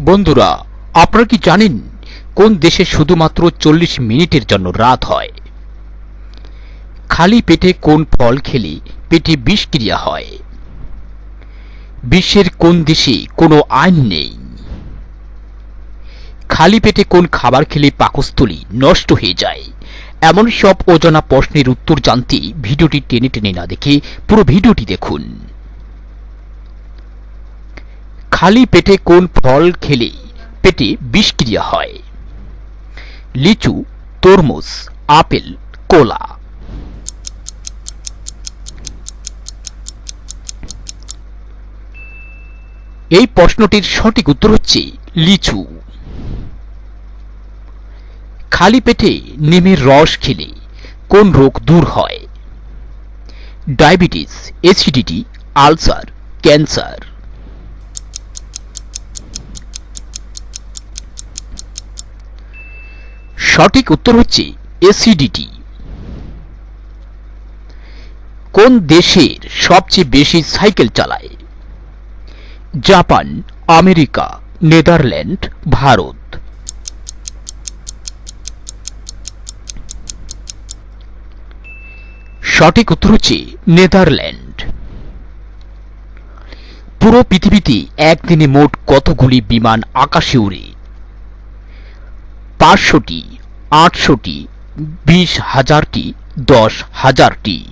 বন্ধুরা, আপনারা কি জানেন কোন দেশে শুধুমাত্র 40 মিনিটের জন্য রাত হয়? খালি পেটে কোন ফল খেলে পেটে বিষক্রিয়া হয়? বিশ্বের কোন দেশে কোনো আইন নেই? খালি পেটে কোন খাবার খেলে পাকস্থলী নষ্ট হয়ে যায়? এমন সব অজানা প্রশ্নের উত্তর জানতে ভিডিওটি টেনে টেনে না দেখে পুরো ভিডিওটি দেখুন। খালি পেটে কোন ফল খেলে পেটে বিষক্রিয়া হয়? লিচু, তরমুজ, আপেল, কলা। এই প্রশ্নটির সঠিক উত্তর হচ্ছে লিচু। খালি পেটে নিমের রস খেলে কোন রোগ দূর হয়? Diabetes, acidity, ulcer, cancer. সঠিক উত্তর হচ্ছে অ্যাসিডিটি। কোন দেশের সবচেয়ে বেশি সাইকেল চালায়? Japan, America, Netherland, Bharat. সঠিক উত্তর হচ্ছে নেদারল্যান্ড। পুরো পৃথিবীতে একদিনে মোট কতগুলি বিমান আকাশে উড়ে? 500টি, 800টি, 20,000টি, 10,000টি।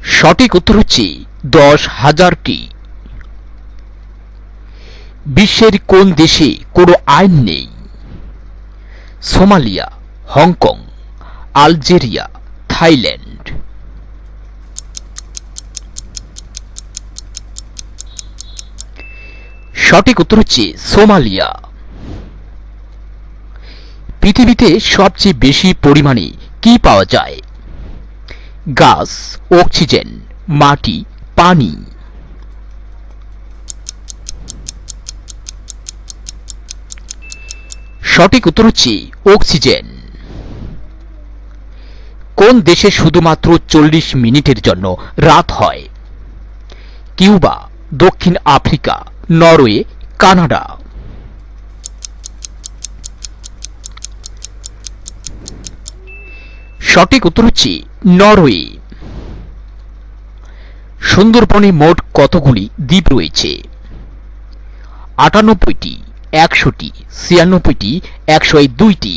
সঠিক উত্তর হচ্ছে 10,000টি। বিশ্বের কোন দেশে কোনো আইন নেই? Somalia, Hong Kong, Algeria, Thailand. সঠিক উত্তর হচ্ছে সোমালিয়া। পৃথিবীতে সবচেয়ে বেশি পরিমাণে কি পাওয়া যায়? গাছ, অক্সিজেন, মাটি, পানি। সঠিক উত্তর হচ্ছে অক্সিজেন। কোন দেশে শুধুমাত্র 40 মিনিটের জন্য রাত হয়? কিউবা, দক্ষিণ আফ্রিকা, নরওয়ে, কানাডা। সঠিক উত্তর হচ্ছে নরওয়ে। সুন্দরবনে মোট কতগুলি দ্বীপ রয়েছে? 98টি, 100টি, 96টি, 102টি।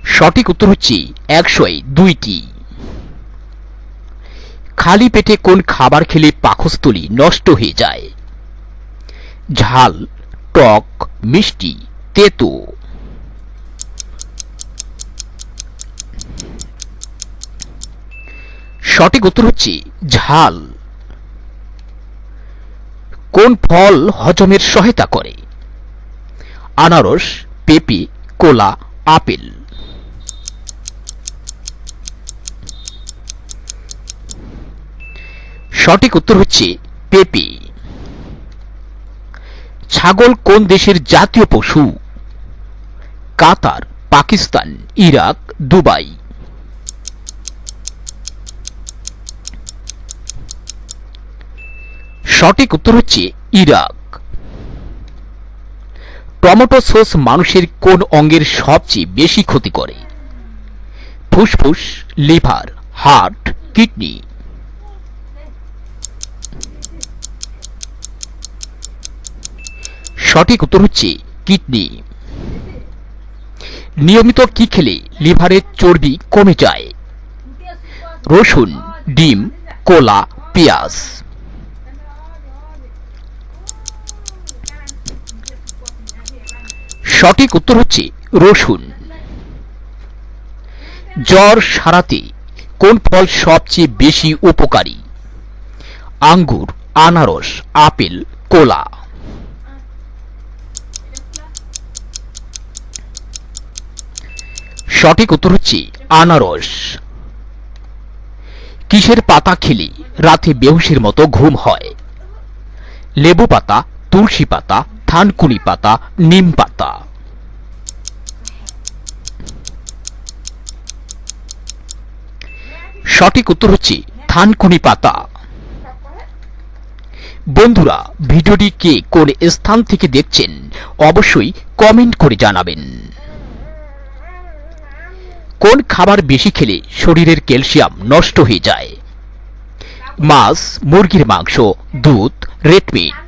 সঠিক উত্তর হচ্ছে 102টি। খালি পেটে কোন খাবার খেলে পাকস্থলী নষ্ট হয়ে যায়? ঝাল, টক, মিষ্টি, তেতো। সঠিক উত্তর হচ্ছে ঝাল। কোন ফল হজমের সহায়তা করে? আনারস, পেঁপে, কলা, আপেল। সঠিক উত্তর হচ্ছে পেঁপে। ছাগল কোন দেশের জাতীয় পশু? কাতার, পাকিস্তান, ইরাক, দুবাই। সঠিক উত্তর হচ্ছে ইরাক। টমেটো সস মানুষের কোন অঙ্গের সবচেয়ে বেশি ক্ষতি করে? ফুসফুস, লিভার, হার্ট, কিডনি। সঠিক উত্তর হচ্ছে কিডনি। নিয়মিত কি খেলে লিভারের চর্বি কমে যায়? রসুন, ডিম, কলা, পেঁয়াজ। সঠিক উত্তর হচ্ছে রসুন। জ্বর সারাতে কোন ফল সবচেয়ে বেশি উপকারী? আঙ্গুর, আনারস, আপেল, কলা। সঠিক উত্তর হচ্ছে আনারস। কিসের পাতা খেলে রাতে বেহুশের মতো ঘুম হয়? লেবু পাতা, তুলসী পাতা, থানকুনি পাতা, নিম পাতা। সঠিক উত্তর হচ্ছে থানকুনি পাতা। বন্ধুরা, ভিডিওটি কে কোন স্থান থেকে দেখছেন অবশ্যই কমেন্ট করে জানাবেন। কোন খাবার বেশি খেলে শরীরের ক্যালসিয়াম নষ্ট হয়ে যায়? মাছ, মুরগির মাংস, দুধ, রেড মিট।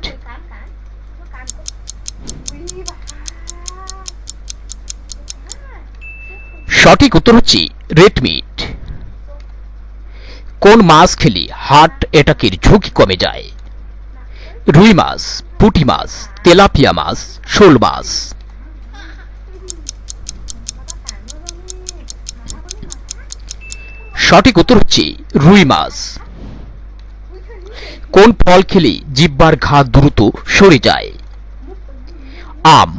সঠিক উত্তর হচ্ছে রেড মিট। কোন মাছ খেলে হার্ট অ্যাটাকের ঝুঁকি কমে যায়? রুই মাছ, পুঁটি মাছ, তেলাপিয়া মাছ, শোল মাছ। সঠিক উত্তর হচ্ছে রুই মাছ। কোন ফল খেলে জিহ্বার ঘা দ্রুত সরে যায়? আম,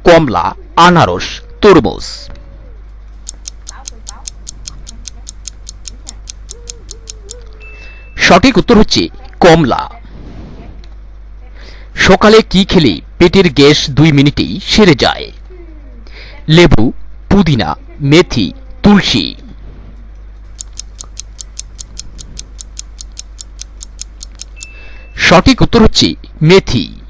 কমলা, আনারস, তরমুজ। সঠিক উত্তর হচ্ছে কমলা। সকালে কি খেলে পেটের গ্যাস 2 মিনিটেই সেরে যায়? লেবু, পুদিনা, মেথি, তুলসী। সঠিক উত্তর হচ্ছে মেথি।